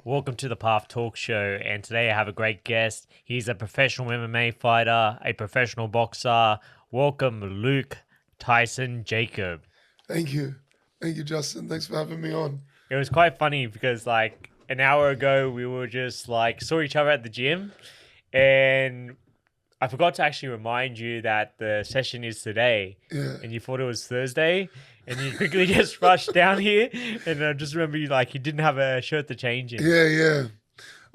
Welcome to the Path Talk Show, and today I have a great guest. He's a professional MMA fighter, a professional boxer. Welcome, Luke Tyson Jacob. Thank you. Thank you, Justin. Thanks for having me on. It was quite funny because, like, an hour ago, we were just like saw each other at the gym, and I forgot to actually remind you that the session is today, Yeah. and you thought it was Thursday, and you quickly just rushed down here, and I just remember you didn't have a shirt to change in. Yeah.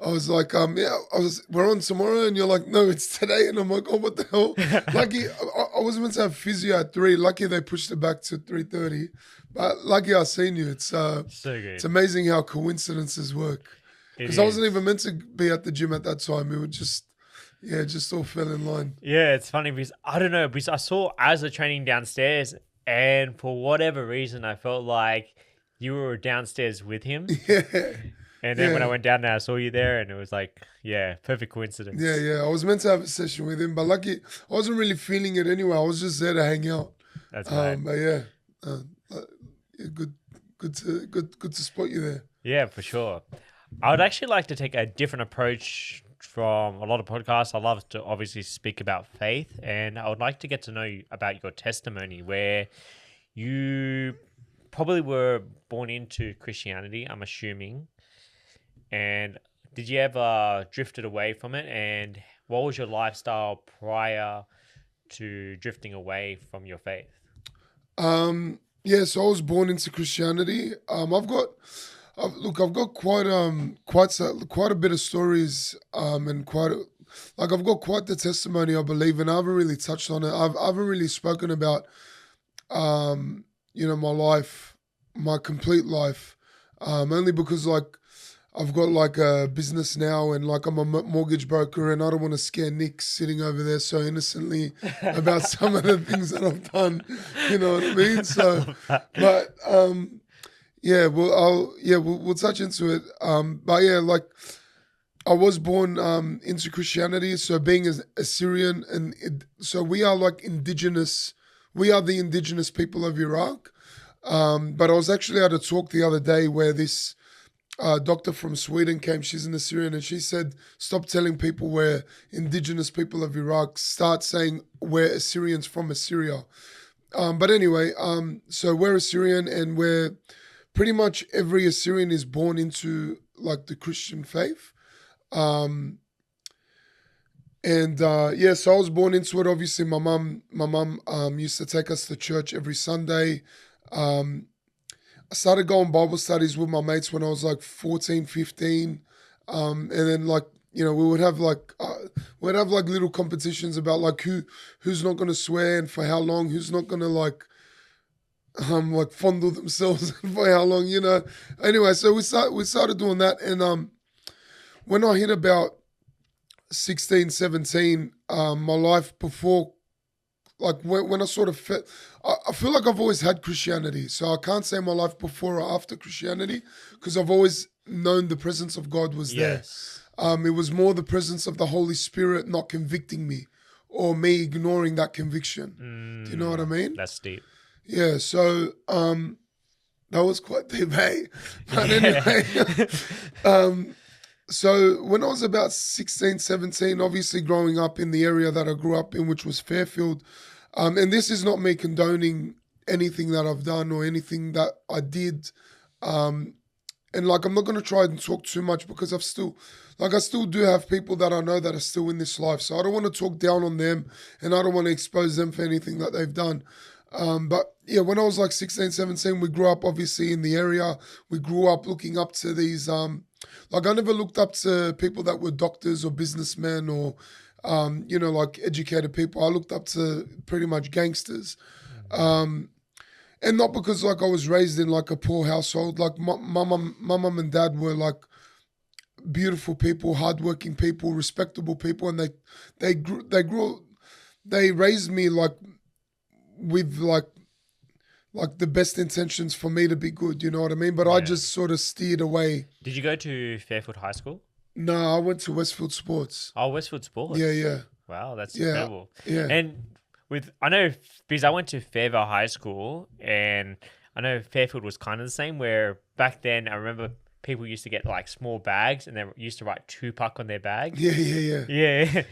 I was like, we're on tomorrow, and you're like, no, it's today, and I'm like, oh, what the hell? Lucky, I was meant to have physio at 3. Lucky they pushed it back to 3:30, but lucky I seen you. It's So it's good. amazing how coincidences work. It Because I wasn't is. even meant to be at the gym at that time. It would just all fell in line. Yeah, it's funny because I don't know, because I saw Azza training downstairs, and for whatever reason, I felt like you were downstairs with him. Yeah, And then when I yeah. went down there, I saw you there, and it was like, yeah, perfect coincidence. Yeah. I was meant to have a session with him, but lucky I wasn't really feeling it anyway. I was just there to hang out. That's mad. But yeah, uh, uh, yeah, good to spot you there. Yeah, for sure. I would actually like to take a different approach from a lot of podcasts. I love to obviously speak about faith, and I would like to get to know you about your testimony where you probably were born into Christianity, I'm assuming. And did you ever drifted away from it? And what was your lifestyle prior to drifting away from your faith? Yeah, so I was born into Christianity. I've got quite a bit of stories. And I've got quite the testimony, I believe, and I haven't really touched on it. I haven't really spoken about, my life, my complete life, only because I've got like a business now, and like I'm a mortgage broker, and I don't want to scare Nick sitting over there so innocently about some of the things that I've done. You know what I mean? So, but yeah, we'll touch into it. But yeah, like I was born into Christianity, so being as Assyrian, and so we are like indigenous. We are the indigenous people of Iraq. But I was actually at a talk the other day where this doctor from Sweden came. She's an Assyrian, and she said, "Stop telling people we're indigenous people of Iraq. Start saying we're Assyrians from Assyria." But anyway, so we're Assyrian, and we're pretty much every Assyrian is born into like the Christian faith. Um, and yeah, so I was born into it. Obviously, my mum used to take us to church every Sunday. Um, I started going Bible studies with my mates when I was like 14, 15. And then like, we would have like little competitions about like who's not gonna swear and for how long, who's not gonna like fondle themselves and for how long. Anyway, so we started doing that, and when I hit about 16, 17, my life before, like when I sort of I feel like I've always had Christianity. So I can't say my life before or after Christianity, because I've always known the presence of God was there. Yes. It was more the presence of the Holy Spirit not convicting me, or me ignoring that conviction. Do you know what I mean? That's deep. Yeah. So that was quite deep, eh? But Yeah. anyway, um, so when I was about 16, 17, obviously growing up in the area that I grew up in, which was Fairfield, and this is not me condoning anything that I've done or anything that I did. And like, I'm not going to try and talk too much, because I still do have people that I know that are still in this life. So I don't want to talk down on them, and I don't want to expose them for anything that they've done. But yeah, when I was like 16, 17, we grew up obviously in the area. We grew up looking up to these, like I never looked up to people that were doctors or businessmen or, like educated people. I looked up to pretty much gangsters. Um, and not because like I was raised in like a poor household. Like my mum and dad were like beautiful people, hardworking people, respectable people, and they raised me like with like the best intentions for me to be good. You know what I mean? But I Yeah. just sort of steered away. Did you go to Fairfield High School? No, I went to Westfield Sports. Oh, Westwood Sports. Yeah. Wow, that's Yeah. incredible. Yeah. And I know because I went to Fairvale High School, and I know Fairfield was kind of the same. Where back then, I remember people used to get like small bags and they used to write Tupac on their bag. Yeah.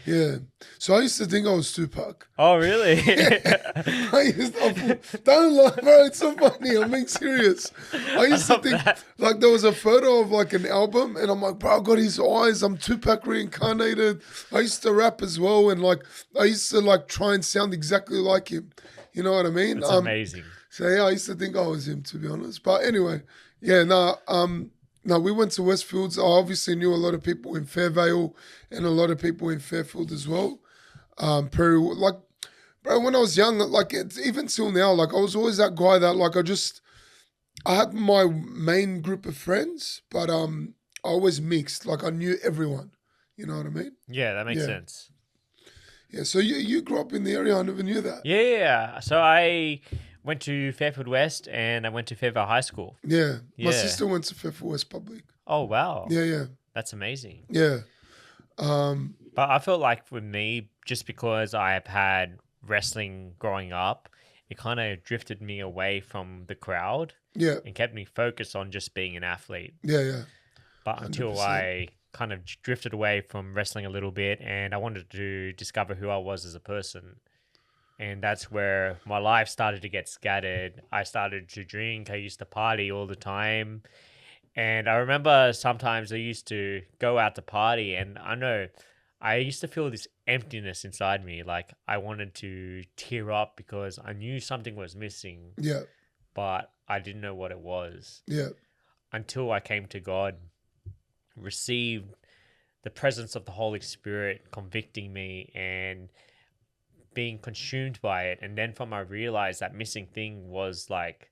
Yeah. So I used to think I was Tupac. Oh, really? Don't lie, bro. It's so funny. I'm being serious. I used to love think that. like there was a photo of like an album, and I'm like, bro, I got his eyes. I'm Tupac reincarnated. I used to rap as well, and like I used to like try and sound exactly like him. You know what I mean? That's amazing. So yeah, I used to think I was him, to be honest. But anyway, yeah, no, we went to Westfields. I obviously knew a lot of people in Fairvale and a lot of people in Fairfield as well. Prairie, like, bro, when I was young, like, it's, even till now, like, I was always that guy that, like, I had my main group of friends, but I always mixed. Like, I knew everyone. You know what I mean? Yeah, that makes Yeah. sense. Yeah. So you grew up in the area. I never knew that. Yeah. So I went to Fairfield West and I went to Fairvale High School. Yeah. My Yeah. sister went to Fairfield West Public. Oh, wow. Yeah. That's amazing. Yeah. But I felt like for me, just because I have had wrestling growing up, it kind of drifted me away from the crowd Yeah. and kept me focused on just being an athlete. Yeah. But until 100%. I kind of drifted away from wrestling a little bit and I wanted to discover who I was as a person. And that's where my life started to get scattered. I started to drink. I used to party all the time. And I remember sometimes I used to go out to party and I know I used to feel this emptiness inside me. Like I wanted to tear up because I knew something was missing, Yeah. but I didn't know what it was Yeah. until I came to God, received the presence of the Holy Spirit convicting me and being consumed by it. And then from I realized that missing thing was like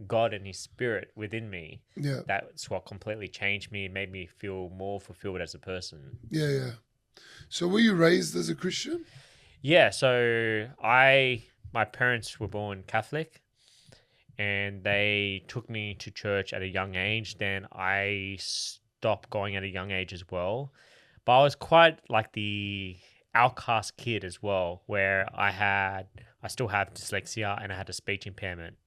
God and his spirit within me. Yeah. That's what completely changed me and made me feel more fulfilled as a person. Yeah. So were you raised as a Christian? Yeah, so my parents were born Catholic and they took me to church at a young age. Then I stopped going at a young age as well. But I was quite like the outcast kid as well, where I still have dyslexia and I had a speech impairment.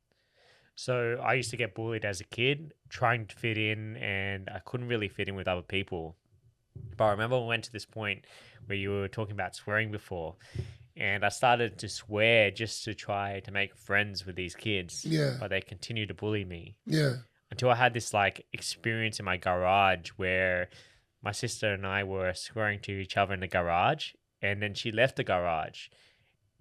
So I used to get bullied as a kid, trying to fit in, and I couldn't really fit in with other people. But I remember we went to this point where you were talking about swearing before, and I started to swear just to try to make friends with these kids. Yeah. But they continued to bully me Yeah. until I had this like experience in my garage where my sister and I were swearing to each other in the garage, and then she left the garage,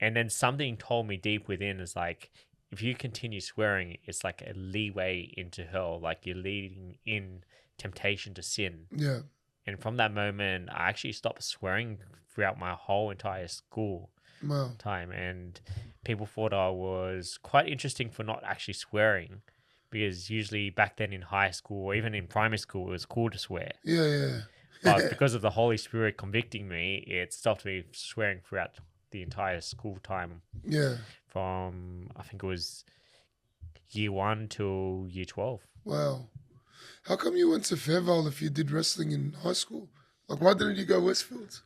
and then something told me deep within is like, if you continue swearing, it's like a leeway into hell, like you're leading in temptation to sin. Yeah. And from that moment, I actually stopped swearing throughout my whole entire school Wow. time. And people thought I was quite interesting for not actually swearing, because usually back then in high school or even in primary school, it was cool to swear. Yeah. But because of the Holy Spirit convicting me, it stopped me swearing throughout the entire school time. Yeah. From, I think it was year 1 till year 12. Wow. How come you went to Fairvale if you did wrestling in high school? Like, why didn't you go Westfields?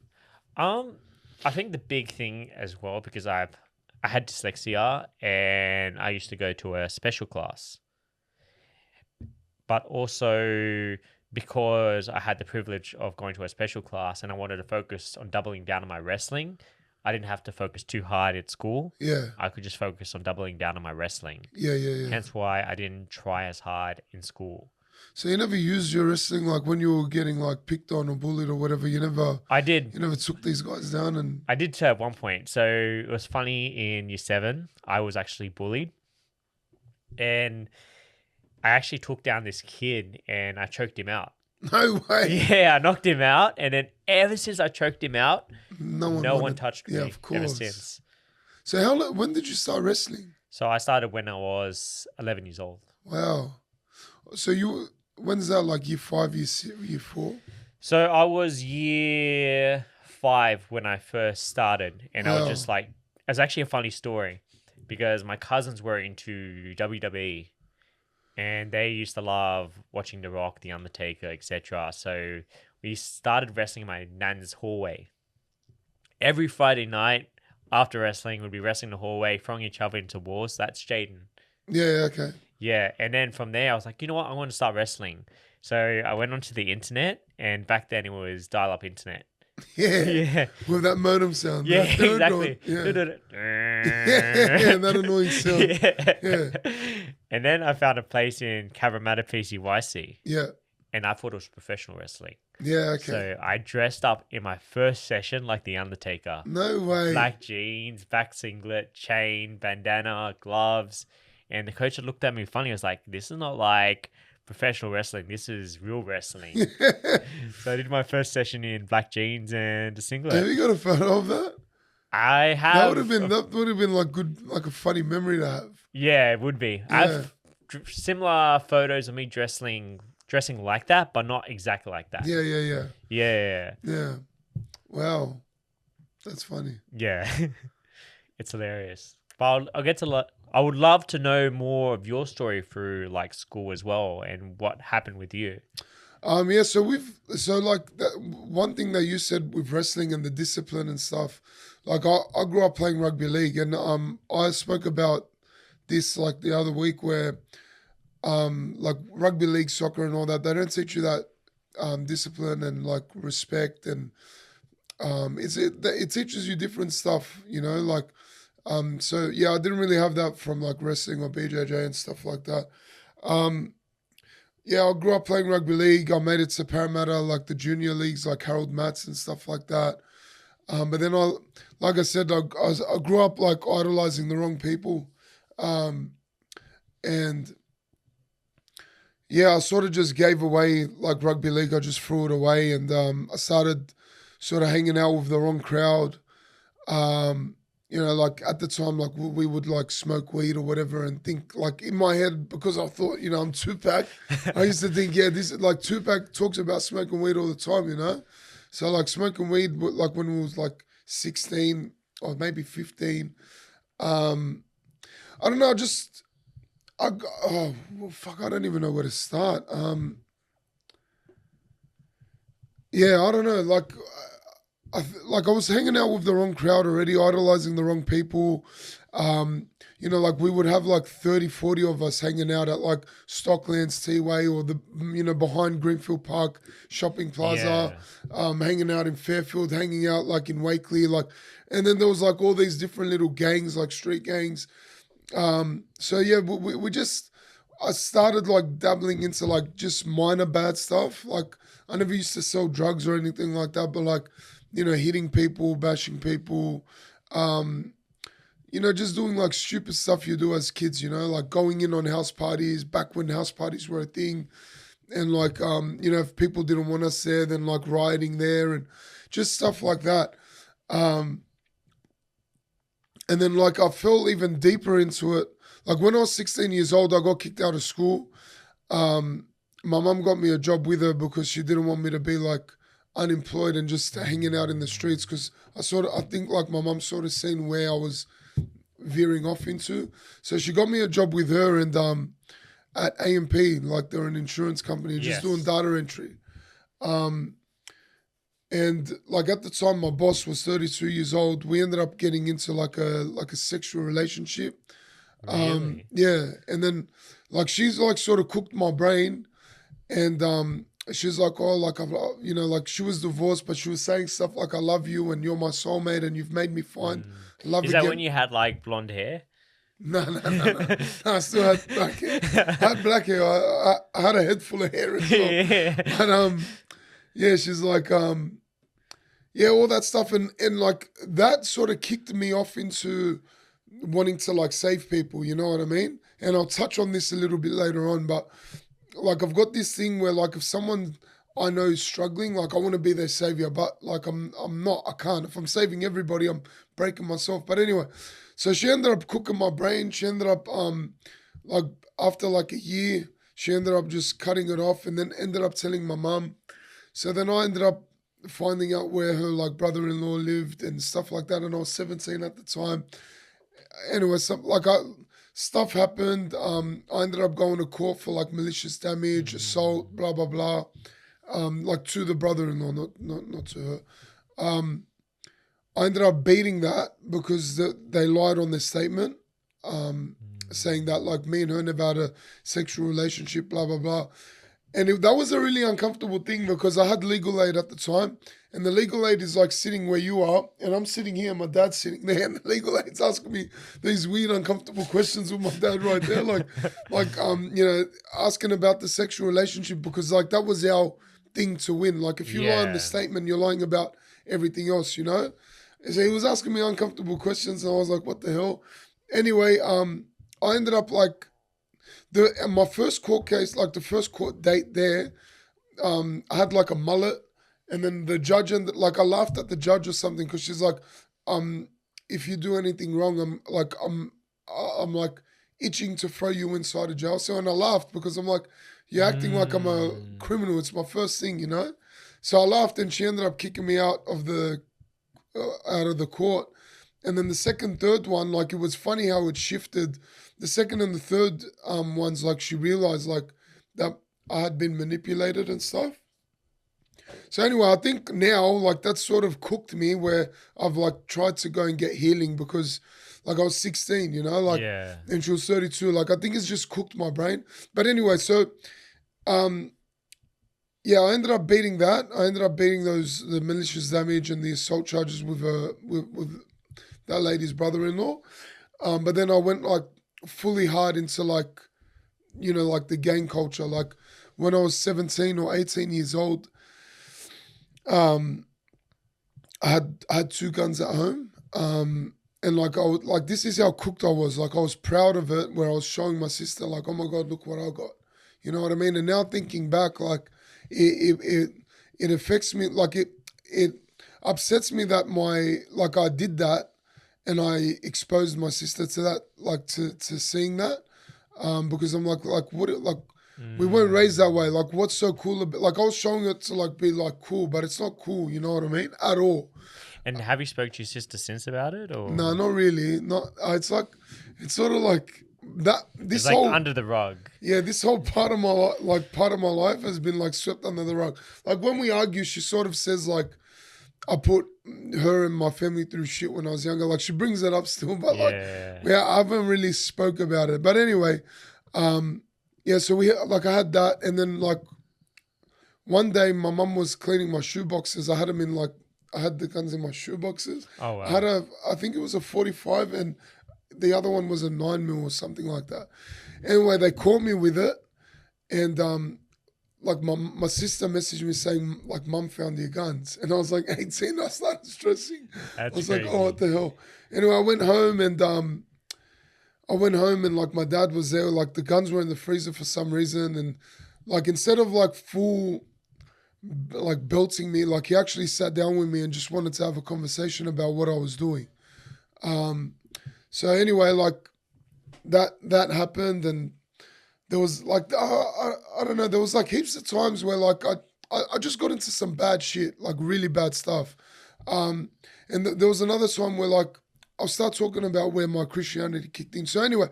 I think the big thing as well, because I had dyslexia and I used to go to a special class, but also because I had the privilege of going to a special class and I wanted to focus on doubling down on my wrestling, I didn't have to focus too hard at school. Yeah. I could just focus on doubling down on my wrestling. Yeah. Hence why I didn't try as hard in school. So you never used your wrestling, like when you were getting like picked on or bullied or whatever. You never took these guys down. And I did at one point. So it was funny, in year 7, I was actually bullied. And I actually took down this kid and I choked him out. No way. Yeah, I knocked him out. And then ever since I choked him out, no one touched me ever since. So when did you start wrestling? So I started when I was 11 years old. Wow. So when's that, like year 5, year 4? So I was year 5 when I first started. And I was just like, it's actually a funny story because my cousins were into WWE. And they used to love watching The Rock, The Undertaker, etc. So we started wrestling in my nan's hallway. Every Friday night after wrestling, we'd be wrestling in the hallway, throwing each other into walls. That's Jaden. Yeah, okay. Yeah, and then from there, I was like, you know what? I want to start wrestling. So I went onto the internet, and back then it was dial-up internet. Yeah. Yeah. With that modem sound. Yeah, that dun dun, exactly. Yeah. Yeah, that annoying sound. Yeah. And then I found a place in Cabramatta PCYC, Yeah. and I thought it was professional wrestling. Yeah. Okay. So I dressed up in my first session like The Undertaker. No way. Black jeans, back singlet, chain, bandana, gloves. And the coach looked at me funny. I was like, this is not like professional wrestling. This is real wrestling. So I did my first session in black jeans and a singlet. Have you got a photo of that? I That have. would have been like good, like a funny memory to have. Yeah, it would be. I have similar photos of me dressing like that, but not exactly like that. Yeah. Yeah. Wow. That's funny. Yeah. It's hilarious. But I'll get to I would love to know more of your story through like school as well and what happened with you. Yeah, so like that, one thing that you said with wrestling and the discipline and stuff, like I grew up playing rugby league, and I spoke about this like the other week where like rugby league, soccer and all that, they don't teach you that discipline and like respect, and it teaches you different stuff, you know, like so yeah, I didn't really have that from like wrestling or BJJ and stuff like that. Yeah, I grew up playing rugby league. I made it to Parramatta, like the junior leagues, like Harold Matts and stuff like that. But then like I said, I grew up like idolizing the wrong people. And yeah, I sort of just gave away like rugby league. I just threw it away, and I started sort of hanging out with the wrong crowd. You know, like at the time, like we would like smoke weed or whatever, and think like in my head, because I thought, you know, I'm Tupac. I used to think, yeah, this like Tupac talks about smoking weed all the time, you know. So like smoking weed, like when we was like 16 or maybe 15. I don't know, fuck, I don't even know where to start. Yeah, I don't know, like. I was hanging out with the wrong crowd already, idolizing the wrong people. You know, like we would have like 30, 40 of us hanging out at like Stocklands Teaway or the, you know, behind Greenfield Park Shopping Plaza, hanging out in Fairfield, hanging out like in Wakeley, like, and then there was like all these different little gangs, like street gangs. So yeah, I started like dabbling into like just minor bad stuff. Like I never used to sell drugs or anything like that, but like, you know, hitting people, bashing people, you know, just doing like stupid stuff you do as kids, you know, like going in on house parties back when house parties were a thing. And like, you know, if people didn't want us there, then like rioting there and just stuff like that. And then like I fell even deeper into it. Like when I was 16 years old, I got kicked out of school. My mum got me a job with her because she didn't want me to be like unemployed and just hanging out in the streets, because I think like my mum sort of seen where I was veering off into. So she got me a job with her, and at AMP, like they're an insurance company, just doing data entry. And like at the time my boss was 32 years old. We ended up getting into like a sexual relationship. Really? Yeah. And then like she's like sort of cooked my brain, and she's like, oh, like I've, you know, like she was divorced, but she was saying stuff like, I love you and you're my soulmate and you've made me find love Is again. that when you had like blonde hair? No. I still had black hair. I had black hair. I had a head full of hair as well. Yeah. But yeah, she's like, yeah, all that stuff, and like that sort of kicked me off into wanting to like save people, you know what I mean? And I'll touch on this a little bit later on, but like I've got this thing where like if someone I know is struggling, like I want to be their savior, but like I'm not, I can't. If I'm saving everybody, I'm breaking myself. But anyway, so she ended up cooking my brain. She ended up like after like a year, she ended up just cutting it off, and then ended up telling my mum. So then I ended up finding out where her like brother-in-law lived and stuff like that, and I was 17 at the time. Anyway, stuff happened. I ended up going to court for like malicious damage, assault, blah blah blah. Like to the brother-in-law, not to her. I ended up beating that because they lied on their statement, saying that like me and her never had a sexual relationship, blah blah blah. And that was a really uncomfortable thing because I had legal aid at the time, and the legal aid is like sitting where you are, and I'm sitting here, my dad's sitting there, and the legal aid's asking me these weird, uncomfortable questions with my dad right there, asking about the sexual relationship because like that was our thing to win. Like if you lie in the Yeah. statement, you're lying about everything else, you know. So he was asking me uncomfortable questions, and I was like, "What the hell?" Anyway, I ended up like my first court case, like the first court date there. I had like a mullet, and then the judge I laughed at the judge or something because she's like, if you do anything wrong, I'm like itching to throw you inside a jail cell, and I laughed because I'm like, you're acting like I'm a Mm. criminal. It's my first thing, you know. So I laughed, and she ended up kicking me out of the court. And then the second, third one, like it was funny how it shifted. The second and the third ones, like she realized like that I had been manipulated and stuff. So anyway, I think now like that sort of cooked me where I've like tried to go and get healing because like I was 16, you know, like Yeah. and she was 32. Like I think it's just cooked my brain. But anyway, so um yeah, I ended up beating that. I ended up beating the malicious damage and the assault charges with that lady's brother-in-law. But then I went like fully hard into like, you know, like the gang culture. Like when I was 17 or 18 years old, um, I had two guns at home. And like I would like this is how cooked I was. Like I was proud of it where I was showing my sister, like, oh my God, look what I got. You know what I mean? And now thinking back, like it affects me like it upsets me that I did that and I exposed my sister to that, like to seeing that, because I'm like what like we weren't raised that Mm. way. Like what's so cool about like I was showing it to like be like cool, but it's not cool. You know what I mean? At all. And have you spoke to your sister since about it, No, or not really. Not. It's like it's sort of like that. it's This like whole under the rug? yeah, this whole part of my life has been like swept under the rug. Like when we argue, she sort of says like I put her and my family through shit when I was younger. Like she brings it up still, but like Yeah. yeah, I haven't really spoke about it. But anyway, yeah. So we like I had that, and then like one day my mum was cleaning my shoe boxes. I had them in like I had the guns in my shoe boxes. Oh I had wow. I think it was a 45, and the other one was a 9 mil or something like that. Anyway, they caught me with it, and like my sister messaged me saying like mum found your guns, and I was like 18. I started stressing. I That's was like, oh, what crazy. the hell? Anyway, I went home and like my dad was there. Like the guns were in the freezer for some reason, and like instead of like full like belting me, like he actually sat down with me and just wanted to have a conversation about what I was doing. So anyway, like that happened, and there was like I don't know, there was like heaps of times where like I just got into some bad shit, like really bad stuff. Um, and there was another time where like I'll start talking about where my Christianity kicked in. So anyway,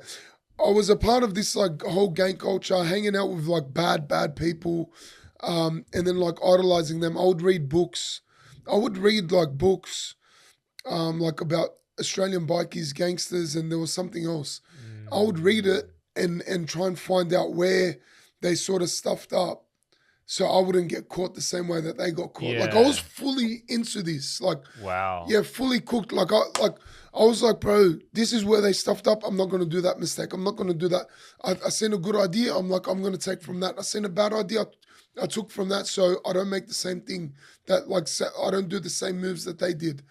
I was a part of this like whole gang culture, hanging out with like bad people, and then like idolizing them. I would read books. I would read like books, like about Australian bikies, gangsters, and there was something else. I would read Mm. it and try and find out where they sort of stuffed up, so I wouldn't get caught the same way that they got caught. Like I was Yeah. fully into this, like Wow. yeah, fully cooked. I was like, bro, this is where they stuffed up. I'm not gonna do that mistake. I'm not gonna do that. I seen a good idea. I'm like, I'm gonna take from that. I seen a bad idea. I took from that, so I don't make the same thing that like I don't do the same moves that they did.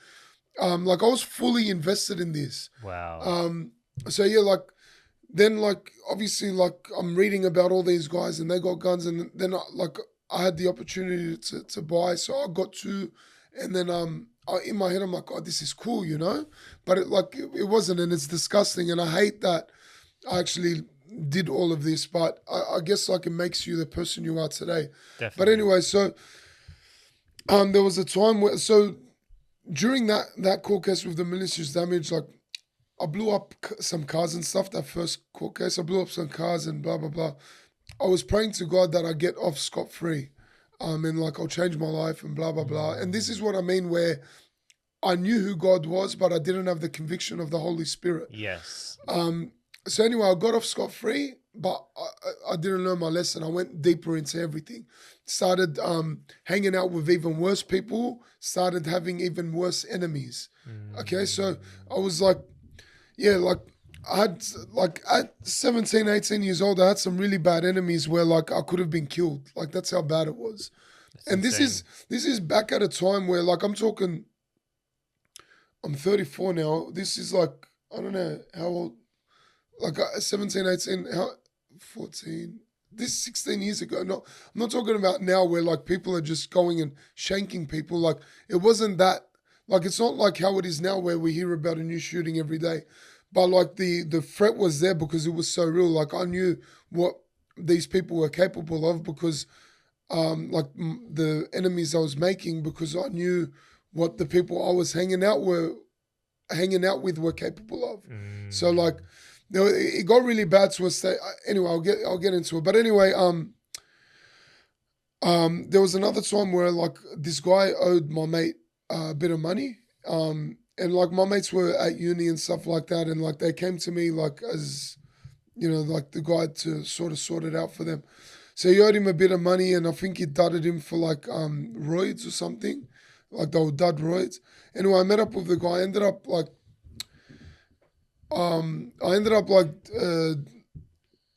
Like I was fully invested in this. Wow. Um, so yeah, like then like obviously like I'm reading about all these guys and they got guns, and then I had the opportunity to buy, so I got two, and then in my head I'm like, oh, this is cool, you know, but it wasn't, and it's disgusting, and I hate that I actually did all of this, but I guess like it makes you the person you are today. But Definitely. anyway, so there was a time where so during that court case with the malicious damage, like I blew up some cars and stuff. That first court case, I blew up some cars and blah blah blah. I was praying to God that I get off scot free, and like I'll change my life and blah blah blah. And this Mm. is what I mean, where I knew who God was, but I didn't have the conviction of the Holy Spirit. Yes. So anyway, I got off scot free, but I didn't learn my lesson. I went deeper into everything. Started hanging out with even worse people. Started having even worse enemies. Okay, so I was like, yeah, like I had like at 17, 18 years old, I had some really bad enemies where like I could have been killed. Like that's how bad it was. That's And insane. this is back at a time where like I'm 34 now. This is like I don't know how old, like 17, 18, 14. This is 16 years ago. No, I'm not talking about now where like people are just going and shanking people. Like it wasn't that. Like it's not like how it is now where we hear about a new shooting every day. But like the threat was there because it was so real. Like I knew what these people were capable of because the enemies I was making, because I knew what the people I was hanging out with were capable of. So like it got really bad to a state. Anyway, I'll get into it. But anyway, there was another time where like this guy owed my mate a bit of money. And like my mates were at uni and stuff like that, and like they came to me like as like the guy to sort of sort it out for them. So he owed him a bit of money, and I think he dudded him for like roids or something, like they were dud roids. Anyway, I met up with the guy. I ended up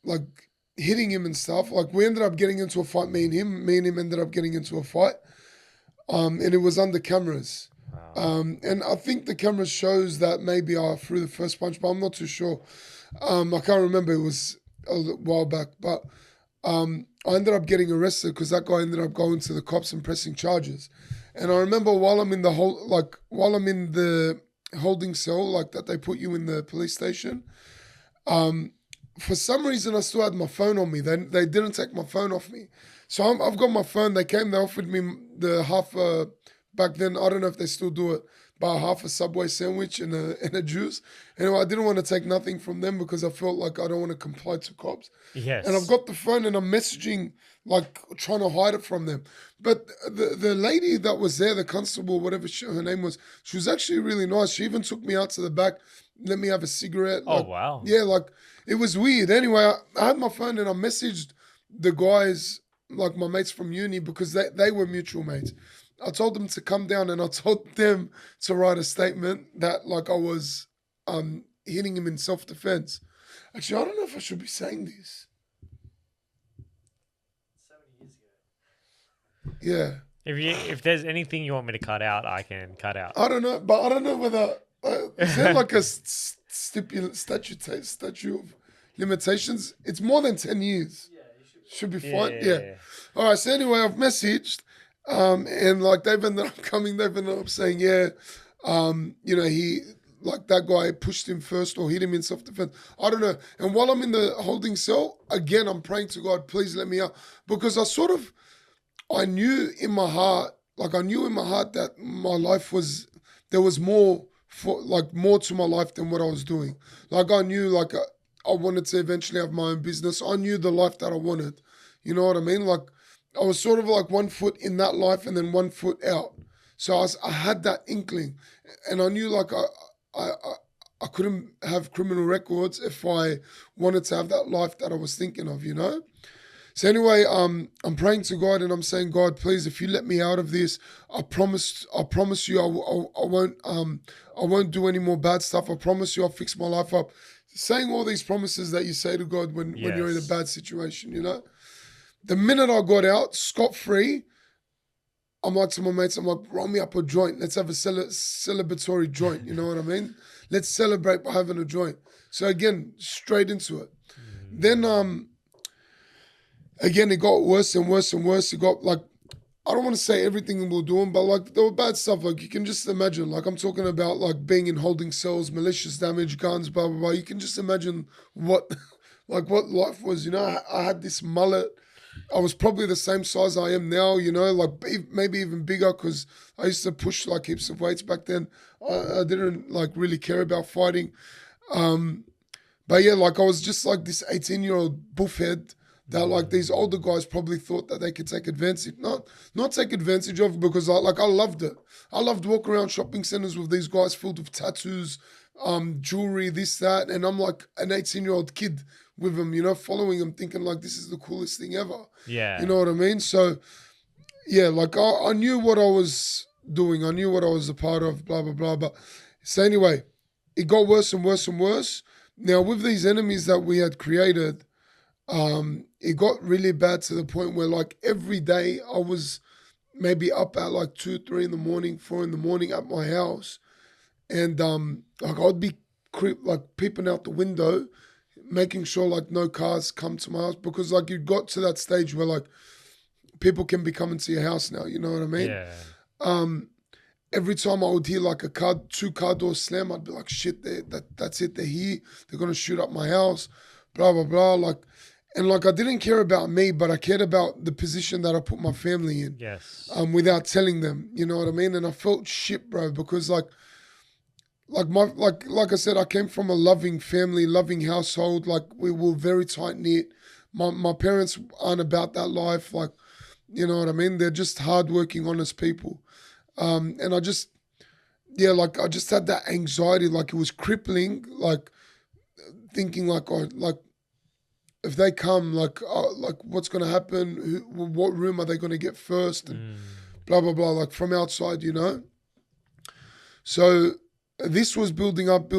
like hitting him and stuff. Like we ended up getting into a fight. Me and him ended up getting into a fight. And it was under cameras. Wow. And I think the camera shows that maybe I threw the first punch, but I'm not too sure. I can't remember. It was a while back, but I ended up getting arrested because that guy ended up going to the cops and pressing charges. And I remember while I'm in the holding cell, like that they put you in the police station. For some reason, I still had my phone on me. They didn't take my phone off me. So I've got my phone. They offered me the half, back then, I don't know if they still do it, but half a Subway sandwich and a juice. Anyway, I didn't want to take nothing from them because I felt like I don't want to comply to cops. Yes. And I've got the phone and I'm messaging, like trying to hide it from them. But the lady that was there, the constable, whatever her name was, she was actually really nice. She even took me out to the back, let me have a cigarette. Oh, Like, wow. yeah, like it was weird. Anyway, I had my phone and I messaged the guys, like my mates from uni, because they were mutual mates. I told them to come down and I told them to write a statement that like I was hitting him in self-defense. Actually, I don't know if I should be saying this. 7 years ago. Yeah. If there's anything you want me to cut out, I can cut out. I don't know, but I don't know whether is there like a statute of limitations? It's more than 10 years. Yeah, you Should should. be fine. Yeah. All right. So anyway, I've messaged, and like they've ended up saying, yeah, he like that guy pushed him first or hit him in self-defense. I don't know. And while I'm in the holding cell, again, I'm praying to God, please let me out, because I knew in my heart that my life there was more to my life than what I was doing. Like I knew like I wanted to eventually have my own business. I knew the life that I wanted. You know what I mean? Like I was sort of like 1 foot in that life and then 1 foot out. So I had that inkling, and I knew like I couldn't have criminal records if I wanted to have that life that I was thinking of, So anyway, I'm praying to God and I'm saying, God, please, if you let me out of this, I promise you, I won't do any more bad stuff. I promise you, I'll fix my life up. Saying all these promises that you say to God when you're in a bad situation, The minute I got out scot-free, I'm like to my mates, I'm like, roll me up a joint. Let's have a celebratory joint. You know what I mean? Let's celebrate by having a joint. So again, straight into it. Then again, it got worse and worse and worse. It got like, I don't want to say everything we were doing, but like there were bad stuff. Like you can just imagine, like I'm talking about like being in holding cells, malicious damage, guns, blah, blah, blah. You can just imagine what life was, I had this mullet. I was probably the same size I am now, like maybe even bigger because I used to push like heaps of weights back then. I didn't like really care about fighting. But yeah, like I was just like this 18-year-old buffhead that like these older guys probably thought that they could take advantage, not take advantage of, because I loved it. I loved walking around shopping centers with these guys filled with tattoos, jewelry, this, that. And I'm like an 18-year-old kid with him, you know, following him, thinking like this is the coolest thing ever. Yeah. You know what I mean? So yeah, like I knew what I was doing. I knew what I was a part of, blah, blah, blah. But so anyway, it got worse and worse and worse. Now with these enemies that we had created, it got really bad to the point where like every day I was maybe up at like 2, 3 in the morning, 4 in the morning at my house. And like I'd be peeping out the window, making sure like no cars come to my house, because like you got to that stage where like people can be coming to your house now, you know what I mean? Yeah. Every time I would hear like two car doors slam, I'd be like, shit, that's it, they're here, they're gonna shoot up my house, blah blah blah. Like, and like I didn't care about me, but I cared about the position that I put my family in. Yes. Without telling them, you know what I mean? And I felt shit, bro, because like I said, I came from a loving family, loving household. Like we were very tight knit. My parents aren't about that life. Like, you know what I mean? They're just hardworking, honest people. And I just had that anxiety, like it was crippling, like thinking like, oh, like if they come, like what's going to happen? What room are they going to get first? And blah, blah, blah, like from outside, you know? So this was building up.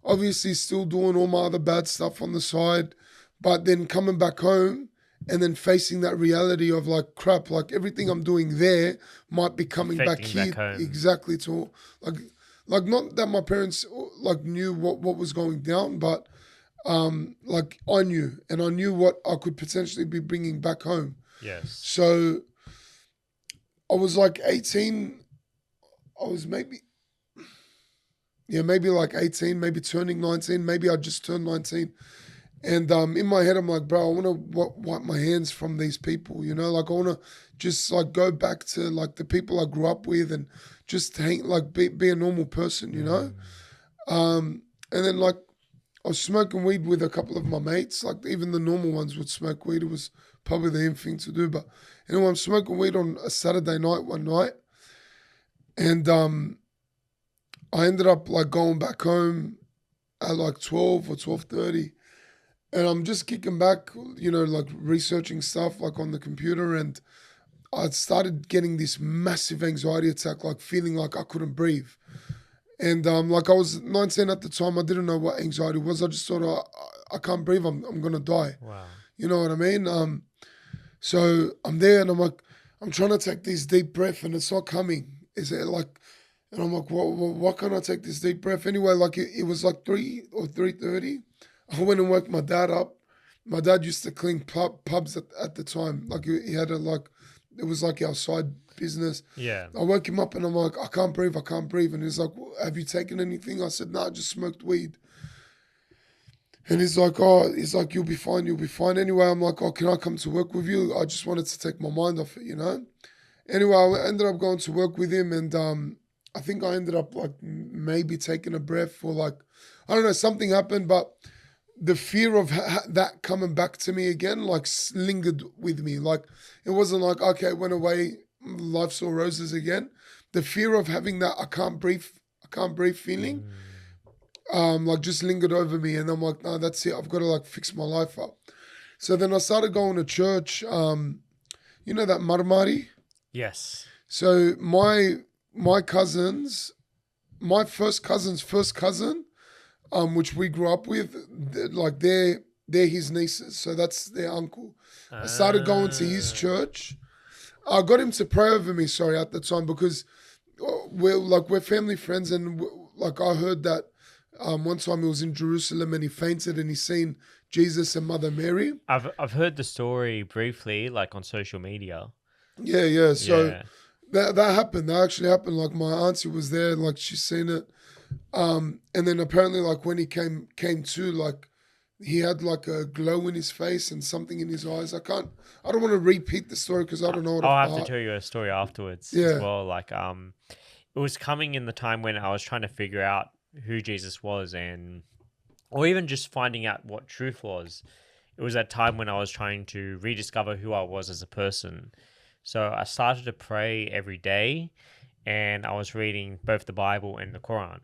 Obviously still doing all my other bad stuff on the side, but then coming back home and then facing that reality of like, crap, like everything I'm doing there might be coming back Affecting here. back home. Exactly. To like not that my parents like knew what was going down, but like I knew, and I knew what I could potentially be bringing back home. Yes. So I was like 18. I was maybe like 18, maybe turning 19. Maybe I just turned 19. And in my head, I'm like, bro, I want to wipe my hands from these people, you know? Like, I want to just, like, go back to, like, the people I grew up with and just be a normal person, you know? And then, like, I was smoking weed with a couple of my mates. Like, even the normal ones would smoke weed. It was probably the in thing to do. But anyway, I'm smoking weed on a Saturday night one night. And I ended up, like, going back home at, like, 12 or 12:30. And I'm just kicking back, you know, like researching stuff like on the computer. And I started getting this massive anxiety attack, like feeling like I couldn't breathe. And like I was 19 at the time, I didn't know what anxiety was. I just thought, I can't breathe, I'm going to die. Wow. You know what I mean? So I'm there and I'm like, I'm trying to take this deep breath and it's not coming. Is it like, and I'm like, why can't I take this deep breath? Anyway, like it was like 3 or 3:30. I went and woke my dad up. My dad used to clean pubs at the time. Like he had it was like our side business. Yeah. I woke him up and I'm like, I can't breathe. And he's like, well, have you taken anything? I said, no, I just smoked weed. And he's like, you'll be fine. Anyway, I'm like, oh, can I come to work with you? I just wanted to take my mind off it, you know? Anyway, I ended up going to work with him and I think I ended up like maybe taking a breath or like, I don't know, something happened, but the fear of that coming back to me again, like lingered with me. Like it wasn't like, okay, it went away, life's all roses again. The fear of having that I can't breathe feeling, like just lingered over me. And I'm like, no, that's it. I've got to like fix my life up. So then I started going to church. You know that Marmari? Yes. So my cousins, my first cousin, which we grew up with, like they're his nieces, so that's their uncle. I started going to his church. I got him to pray over me, at the time, because we're family friends, and like I heard that one time he was in Jerusalem and he fainted and he seen Jesus and Mother Mary. I've heard the story briefly, like on social media. Yeah. So Yeah. that happened. That actually happened. Like my auntie was there, like she's seen it. And then apparently, like when he came to, like he had like a glow in his face and something in his eyes. I don't want to repeat the story because I don't know what I'll have to tell you a story afterwards Yeah. as well. Like, it was coming in the time when I was trying to figure out who Jesus was, or even just finding out what truth was. It was that time when I was trying to rediscover who I was as a person. So I started to pray every day, and I was reading both the Bible and the Quran.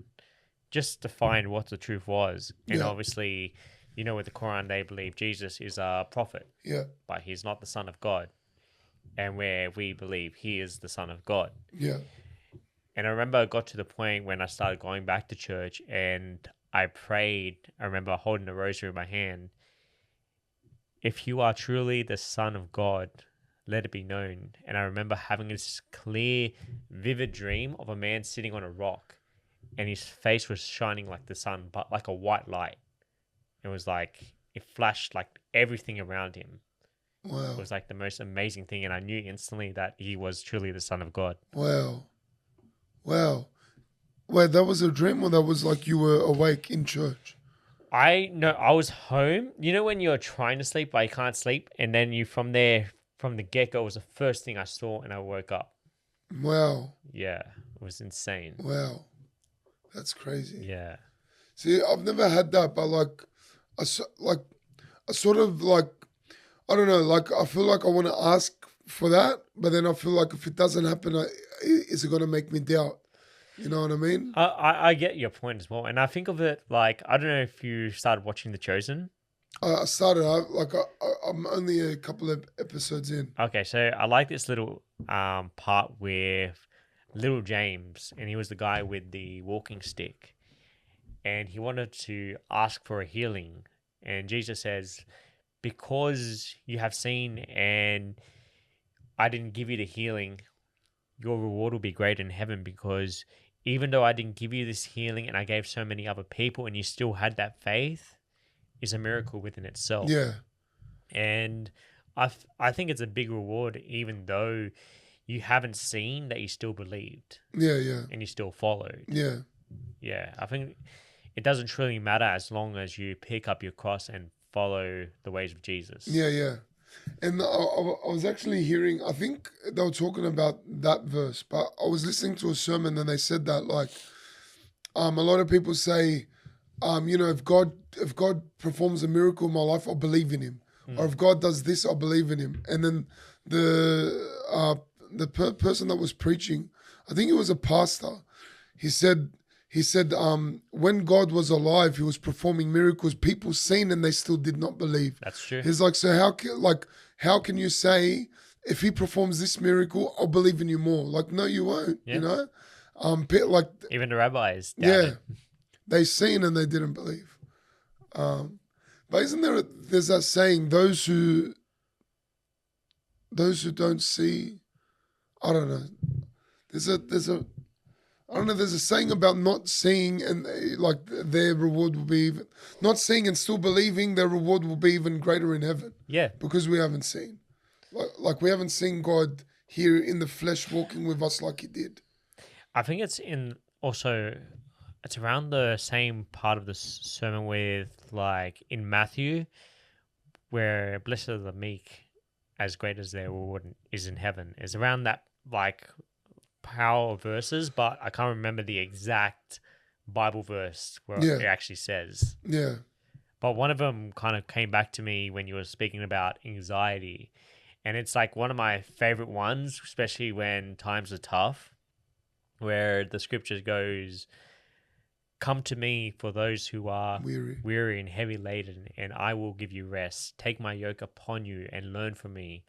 just to find what the truth was. And Yeah. obviously, with the Quran, they believe Jesus is a prophet, Yeah. but he's not the son of God. And where we believe he is the son of God. Yeah. And I remember I got to the point when I started going back to church and I prayed. I remember holding the rosary in my hand. If you are truly the son of God, let it be known. And I remember having this clear, vivid dream of a man sitting on a rock and his face was shining like the sun, but like a white light. It was like, it flashed like everything around him. Wow. It was like the most amazing thing. And I knew instantly that he was truly the son of God. Wow. Wow. Wait, that was a dream, or that was like you were awake in church? I know I was home. You know when you're trying to sleep but you can't sleep, and then from the get go was the first thing I saw, and I woke up. Wow. Yeah, it was insane. Wow. That's crazy. Yeah, See, I've never had that, but I sort of like, I don't know, like I feel like I want to ask for that, but then I feel like if it doesn't happen, is it going to make me doubt? You know what I mean? I get your point as well, and I think of it like, I don't know if you started watching The Chosen. I started out I'm only a couple of episodes in. Okay, so I like this little part with little James, and he was the guy with the walking stick, and he wanted to ask for a healing, and Jesus says, because you have seen and I didn't give you the healing, your reward will be great in heaven, because even though I didn't give you this healing and I gave so many other people and you still had that faith, is a miracle within itself. Yeah. And I think it's a big reward, even though you haven't seen, that you still believed. Yeah, yeah. And you still followed. Yeah. Yeah, I think it doesn't truly matter as long as you pick up your cross and follow the ways of Jesus. Yeah, yeah. And I was actually hearing, I think they were talking about that verse, but I was listening to a sermon and they said that like, a lot of people say, if God performs a miracle in my life, I'll believe in him. Or if God does this, I'll believe in him. And then the person that was preaching, I think it was a pastor, he said, when God was alive, he was performing miracles. People seen and they still did not believe. That's true. He's like, so how can you say, if he performs this miracle, I'll believe in you more? Like, no, you won't. Yeah. You know, like even the rabbis. yeah, they seen and they didn't believe. But isn't there's that saying, those who don't see, I don't know. There's a saying about not seeing and like their reward will be even, not seeing and still believing, their reward will be even greater in heaven. Yeah. Because we haven't seen. Like we haven't seen God here in the flesh walking with us like he did. I think it's around the same part of the sermon with like in Matthew, where blessed are the meek, as great as their reward is in heaven. Is around that like power verses, but I can't remember the exact Bible verse where it actually says. Yeah. But one of them kind of came back to me when you were speaking about anxiety. And it's like one of my favorite ones, especially when times are tough, where the scripture goes, come to me for those who are weary and heavy laden, and I will give you rest. Take my yoke upon you and learn from me,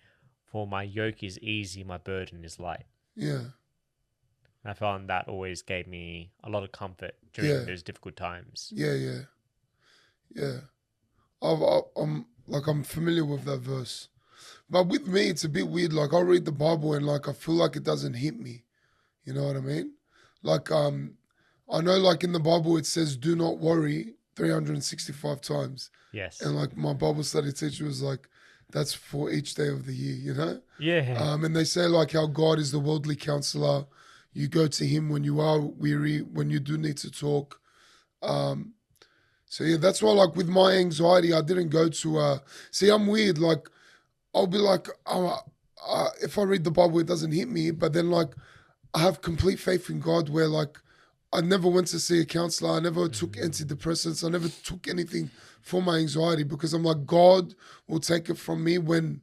for my yoke is easy, my burden is light. Yeah. I found that always gave me a lot of comfort during those difficult times. Yeah, yeah. Yeah. I'm familiar with that verse. But with me, it's a bit weird. Like, I'll read the Bible and, like, I feel like it doesn't hit me. You know what I mean? Like, I know, like, in the Bible, it says, do not worry 365 times. Yes. And, like, my Bible study teacher was like, that's for each day of the year, you know? Yeah. And they say, like, how God is the worldly counselor. You go to him when you are weary, when you do need to talk. So, yeah, that's why, like, with my anxiety, I didn't go to... see, I'm weird. Like, I'll be like, if I read the Bible, it doesn't hit me. But then, like, I have complete faith in God where, like, I never went to see a counselor. I never took antidepressants. I never took anything for my anxiety because I'm like, God will take it from me when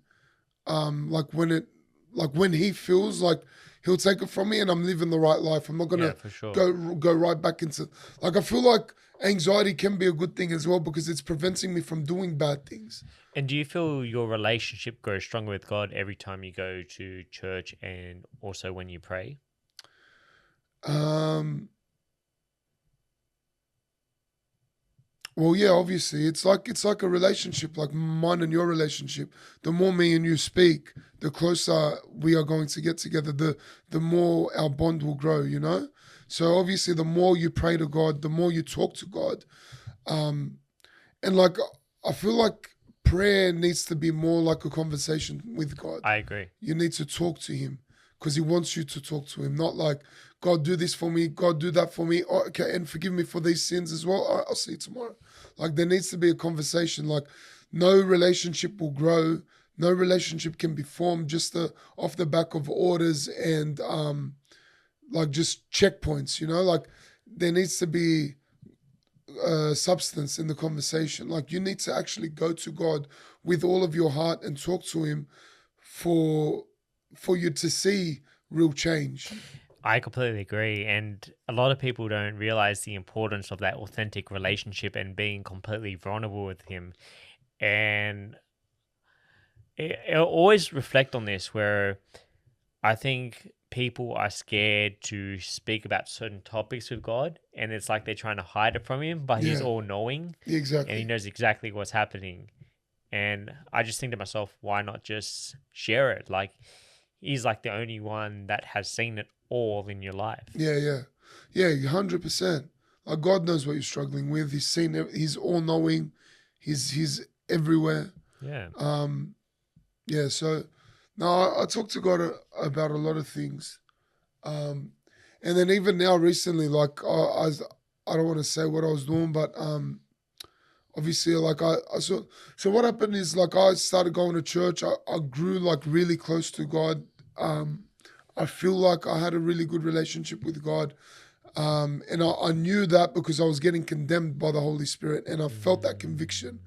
he feels like he'll take it from me, and I'm living the right life. I'm not Yeah, gonna for sure. go right back into, like, I feel like anxiety can be a good thing as well because it's preventing me from doing bad things. And do you feel your relationship grows stronger with God every time you go to church and also when you pray? Well, yeah, obviously, it's like a relationship, like mine and your relationship. The more me and you speak, the closer we are going to get together. The more our bond will grow. You know. So obviously, the more you pray to God, the more you talk to God, and like I feel like prayer needs to be more like a conversation with God. I agree. You need to talk to Him because He wants you to talk to Him, not like, God, do this for me. God, do that for me. Oh, okay, and forgive me for these sins as well. All right, I'll see you tomorrow. Like, there needs to be a conversation. Like, no relationship will grow. No relationship can be formed just off the back of orders and like just checkpoints. You know, like there needs to be substance in the conversation. Like, you need to actually go to God with all of your heart and talk to Him for you to see real change. I completely agree. And a lot of people don't realize the importance of that authentic relationship and being completely vulnerable with Him. And I always reflect on this where I think people are scared to speak about certain topics with God. And it's like they're trying to hide it from Him, but He's Yeah. all knowing and He Exactly. knows exactly what's happening. And I just think to myself, why not just share it? Like, He's like the only one that has seen it all in your life. Yeah, 100%. Like, God knows what you're struggling with. He's seen it. He's all knowing. He's everywhere. Yeah. Yeah. So, no, I talk to God about a lot of things, and then even now recently, like I don't want to say what I was doing, but obviously, like I saw. So what happened is, like, I started going to church. I grew like really close to God. I feel like I had a really good relationship with God. And I knew that because I was getting condemned by the Holy Spirit, and I felt that conviction.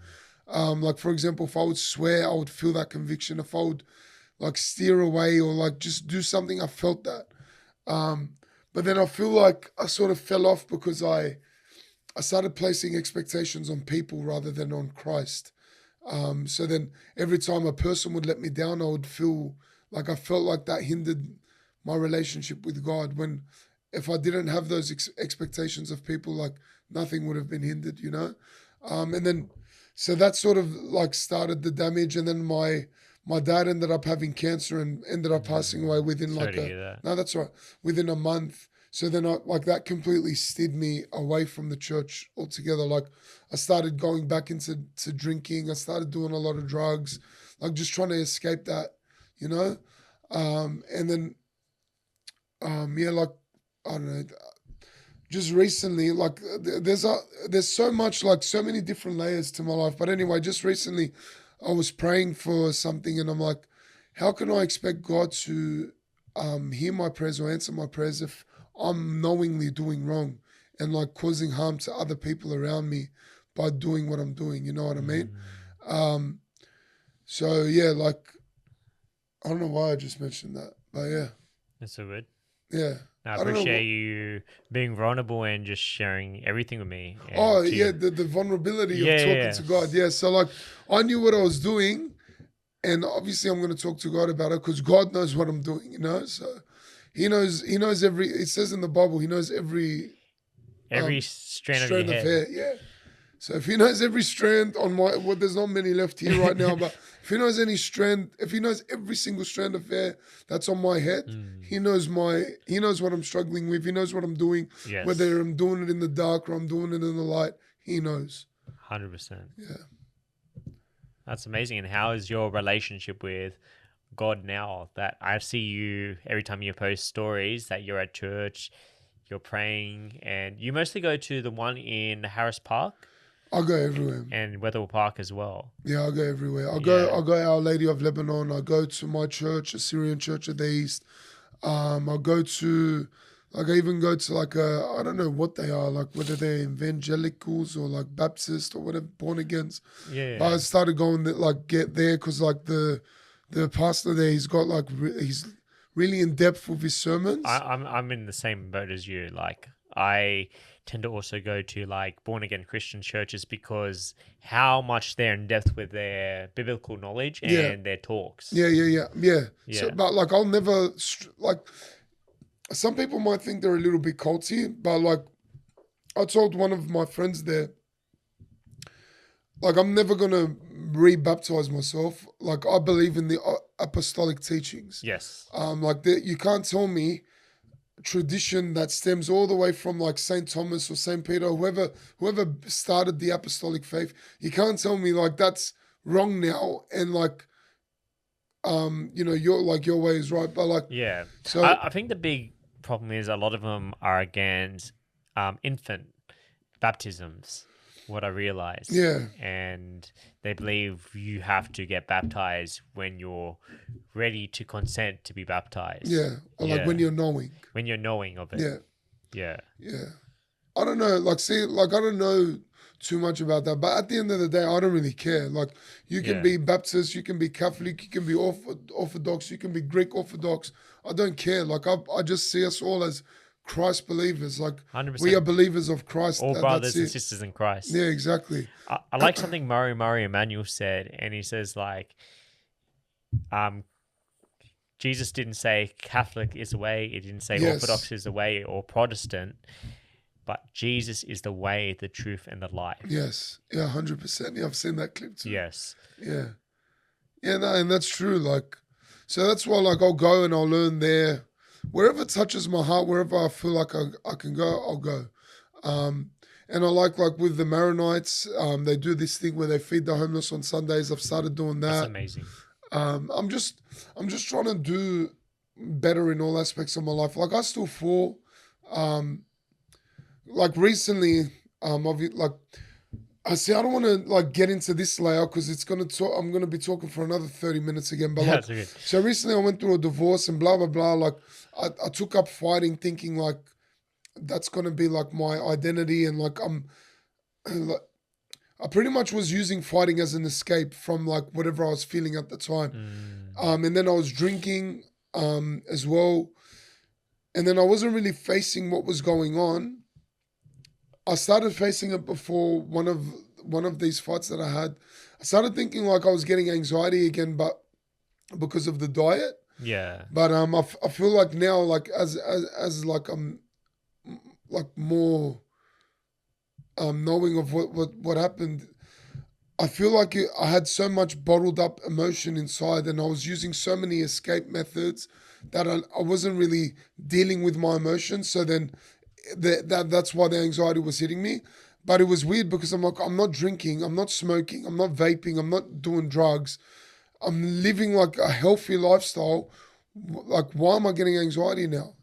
Like, for example, if I would swear, I would feel that conviction. If I would like steer away or like just do something, I felt that. But then I feel like I sort of fell off because I started placing expectations on people rather than on Christ. So then every time a person would let me down, I would feel like I felt like that hindered my relationship with God. When if I didn't have those expectations of people, like nothing would have been hindered, you know? And then, so that sort of like started the damage. And then my dad ended up having cancer and ended up passing away within Sorry like to hear that. no, that's right, within a month. So then I like that completely steered me away from the church altogether. Like, I started going back into drinking. I started doing a lot of drugs, like just trying to escape that, you know? And then, yeah, like, I don't know, just recently, like there's so much, like so many different layers to my life. But anyway, just recently I was praying for something and I'm like, how can I expect God to hear my prayers or answer my prayers if I'm knowingly doing wrong and like causing harm to other people around me by doing what I'm doing, you know what I mean? So yeah, like, I don't know why I just mentioned that, but yeah. That's so good. Yeah. I don't know appreciate you being vulnerable and just sharing everything with me. and Oh to- yeah, the vulnerability Yeah, of talking yeah. to God. Yeah, so like I knew what I was doing, and obviously I'm going to talk to God about it because God knows what I'm doing. You know, so He knows every. It says in the Bible, He knows every Every strand of strand your of hair. hair. Yeah. So if He knows every strand on my, well, there's not many left here right now, but if He knows any strand, if He knows every single strand of hair that's on my head, He knows what I'm struggling with. He knows what I'm doing, Yes. whether I'm doing it in the dark or I'm doing it in the light. He knows. 100%. Yeah. That's amazing. And how is your relationship with God now? That I see you every time you post stories that you're at church, you're praying, and you mostly go to the one in Harris Park I go everywhere. and Wetherill Park as well. Yeah, I go everywhere. I Yeah. go Our Lady of Lebanon. I go to my church, Assyrian Church of the East. I go to, like, I even go to like I don't know what they are, like whether they're evangelicals or like Baptist or whatever, born agains. Yeah. But I started going get there because like the pastor there, he's got like he's really in depth with his sermons. I'm in the same boat as you. Like, I tend to also go to like born again Christian churches because how much they're in depth with their biblical knowledge and their talks. Yeah. So, Yeah. but like, I'll never like. Some people might think they're a little bit culty, but like, I told one of my friends there, like, I'm never gonna re-baptize myself. Like, I believe in the apostolic teachings. Yes. Like, you can't tell me tradition that stems all the way from like Saint Thomas or Saint Peter, whoever started the apostolic faith. You can't tell me like that's wrong now, and like, your way is right. But like, Yeah. so I think the big problem is a lot of them are against infant baptisms, what I realized. Yeah. And they believe you have to get baptized when you're ready to consent to be baptized. yeah, or like when you're knowing. When you're knowing of it. Yeah. Yeah. Yeah. I don't know. Like, see, like, I don't know too much about that. But at the end of the day, I don't really care. Like, you can be Baptist, you can be Catholic, you can be Orthodox, you can be Greek Orthodox. I don't care. Like, I just see us all as Christ believers. Like, 100%. we are believers of Christ. All brothers and that's it. sisters in Christ. Yeah, exactly. I like something Murray Emanuel said, and he says like, Jesus didn't say Catholic is the way. He didn't say Orthodox is the way or Protestant, but Jesus is the way, the truth, and the life. Yes. Yeah, 100%. Yeah, I've seen that clip too. Yes. Yeah. Yeah, no, and that's true. Like, so that's why, like, I'll go and I'll learn there. Wherever touches my heart, wherever I feel like I can go, I'll go. And I like with the Maronites, they do this thing where they feed the homeless on Sundays. I've started doing that. That's amazing. I'm just trying to do better in all aspects of my life. Like, I still fall. Like, recently, I see, I don't want to like get into this layout because I'm gonna be talking for another 30 minutes again. But like, okay. so recently I went through a divorce and blah blah blah. Like, I took up fighting, thinking like that's gonna be like my identity, and like I pretty much was using fighting as an escape from like whatever I was feeling at the time. And then I was drinking as well, and then I wasn't really facing what was going on. I started facing it before one of these fights that I had. I started thinking like I was getting anxiety again, but because of the diet. Yeah. But I feel like now, like as like I'm like more knowing of what happened. I feel like I had so much bottled up emotion inside, and I was using so many escape methods that I wasn't really dealing with my emotions. So then. That's why the anxiety was hitting me. But it was weird because I'm like, I'm not drinking, I'm not smoking, I'm not vaping, I'm not doing drugs. I'm living like a healthy lifestyle. Like, why am I getting anxiety now?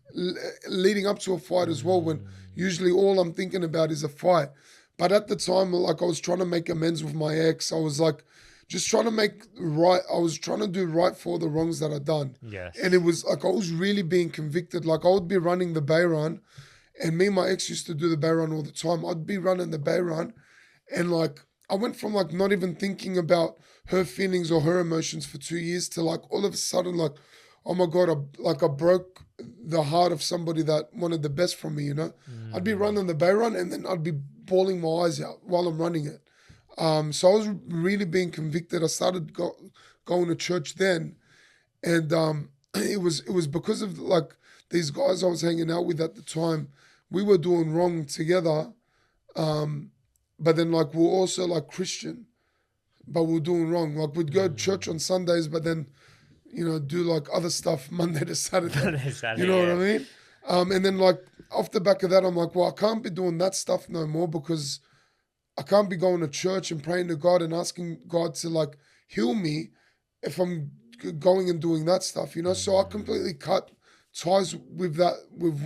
Leading up to a fight as well, when usually all I'm thinking about is a fight. But at the time, like, I was trying to make amends with my ex. I was like, just trying to make right. I was trying to do right for the wrongs that I'd done. Yes. And it was like, I was really being convicted. Like, I would be running the Bay Run. And me and my ex used to do the Bay Run all the time. I'd be running the Bay Run, and like I went from like not even thinking about her feelings or her emotions for 2 years to like all of a sudden like, oh my God, I broke the heart of somebody that wanted the best from me, you know? I'd be running the Bay Run and then I'd be bawling my eyes out while I'm running it. So I was really being convicted. I started going to church then, and it was because of like these guys I was hanging out with at the time. We were doing wrong together, but then like we're also like Christian, but we're doing wrong. Like, we'd go to church on Sundays, but then, do like other stuff Monday to Saturday. You know what I mean? And then like off the back of that, I'm like, well, I can't be doing that stuff no more, because I can't be going to church and praying to God and asking God to like heal me if I'm going and doing that stuff, So I completely cut ties with that, with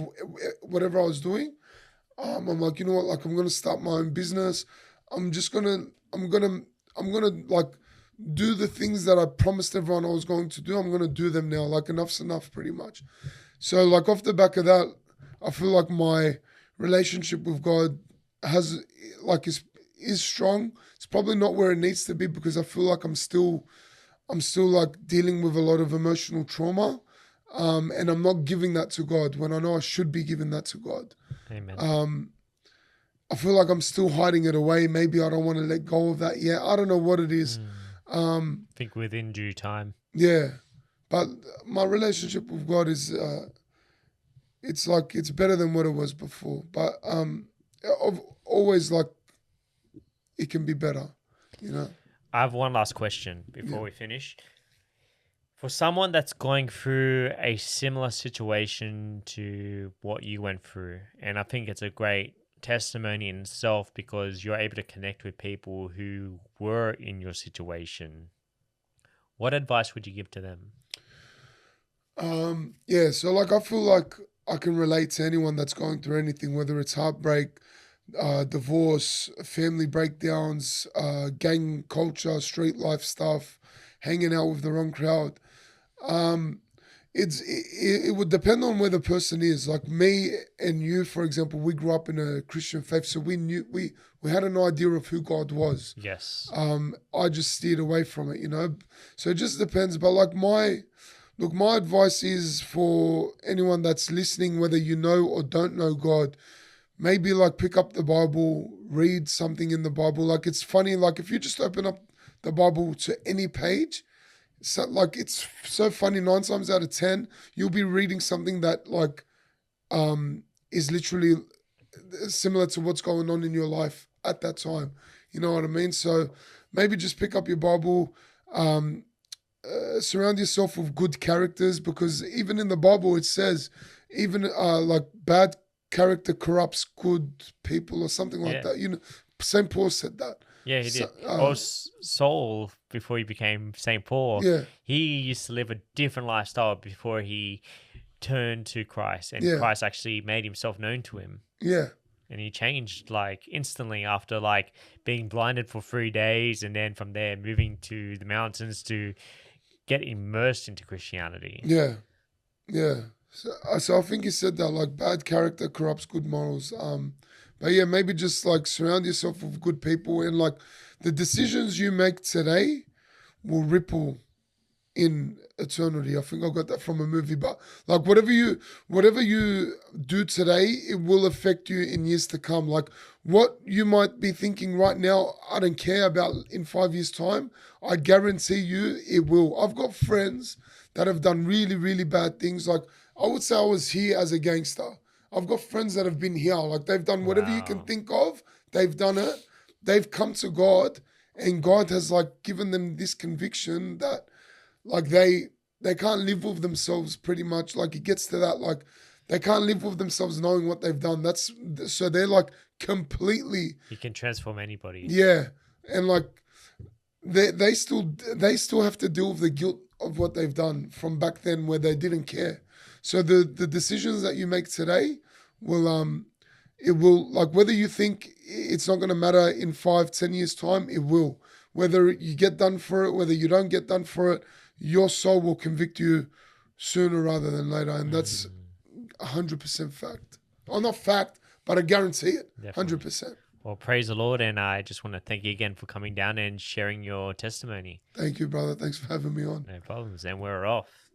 whatever I was doing. I'm like, you know what, like, I'm gonna start my own business. I'm gonna like do the things that I promised everyone I was going to do. I'm gonna do them now. Like, enough's enough, pretty much. So like off the back of that, I feel like my relationship with God is strong. It's probably not where it needs to be, because I feel like I'm still like dealing with a lot of emotional trauma. and I'm not giving that to God when I know I should be giving that to God. Amen. I feel like I'm still hiding it away. Maybe I don't want to let go of that yet. I don't know what it is. I think within due time. Yeah, but my relationship with God is, it's like it's better than what it was before. But I've always like it can be better, you know. I have one last question before Yeah. we finish. For someone that's going through a similar situation to what you went through, and I think it's a great testimony in itself because you're able to connect with people who were in your situation. What advice would you give to them? Yeah, so like I feel like I can relate to anyone that's going through anything, whether it's heartbreak, divorce, family breakdowns, gang culture, street life stuff, hanging out with the wrong crowd. Um, it would depend on where the person is. Like me and you, for example, we grew up in a Christian faith, so we had an idea of who God was. Yes. I just steered away from it, you know. So it just depends. But like my advice is for anyone that's listening, whether you know or don't know God, maybe like pick up the Bible, read something in the Bible. Like it's funny, like if you just open up the Bible to any page, so like it's so funny, 9 times out of 10, you'll be reading something that like is literally similar to what's going on in your life at that time. You know what I mean? So maybe just pick up your Bible, surround yourself with good characters, because even in the Bible it says even like bad character corrupts good people or something like Yeah. that. You know, St. Paul said that. Yeah, he So, did. Or Saul, before he became St. Paul, Yeah, he used to live a different lifestyle before he turned to Christ. And Yeah. Christ actually made himself known to him. yeah, And he changed like instantly after like being blinded for 3 days and then from there moving to the mountains to get immersed into Christianity. yeah, yeah. So I think he said that like bad character corrupts good morals. But yeah, maybe just like surround yourself with good people, and like the decisions you make today will ripple in eternity. I think I got that from a movie. But like whatever you do today, it will affect you in years to come. Like what you might be thinking right now, I don't care about in 5 years' time. I guarantee you it will. I've got friends that have done really, really bad things. Like I would say I was here as a gangster. I've got friends that have been here. Like they've done whatever you can Wow. think of. They've done it. They've come to God, and God has like given them this conviction that like they can't live with themselves pretty much. Like it gets to that, like they can't live with themselves knowing what they've done. That's so they're like completely, He can transform anybody. yeah. And like they still have to deal with the guilt of what they've done from back then where they didn't care. So the decisions that you make today will it will, like whether you think it's not going to matter in 5-10 years time, it will. Whether you get done for it, whether you don't get done for it, your soul will convict you sooner rather than later. And that's 100% fact. Or not fact, but I guarantee it. Definitely. 100%. Well, praise the Lord. And I just want to thank you again for coming down and sharing your testimony. Thank you, brother. Thanks for having me on. No problems. And we're off.